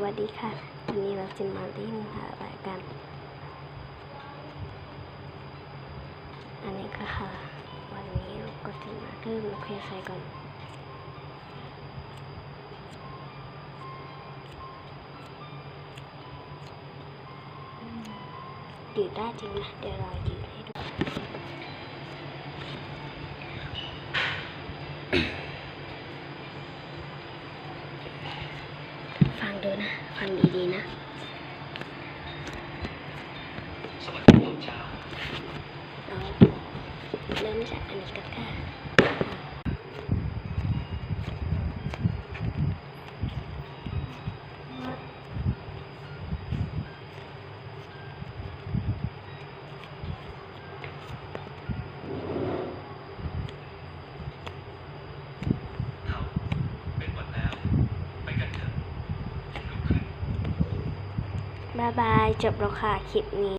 วัสดีค่ะวันนี้เราจะมาเล่นรายการอันนี้ก็ค่ะวันนี้เราก็จะมาเริ่มเคลียร์ไฟก่อนยืดได้จริงนะเดี๋ยวเรายืดให้ดูฟังดูนะฟังดีๆนะเราเริ่มจากอันนี้กันค่ะบ๊ายบายจบแล้วค่ะคลิปนี้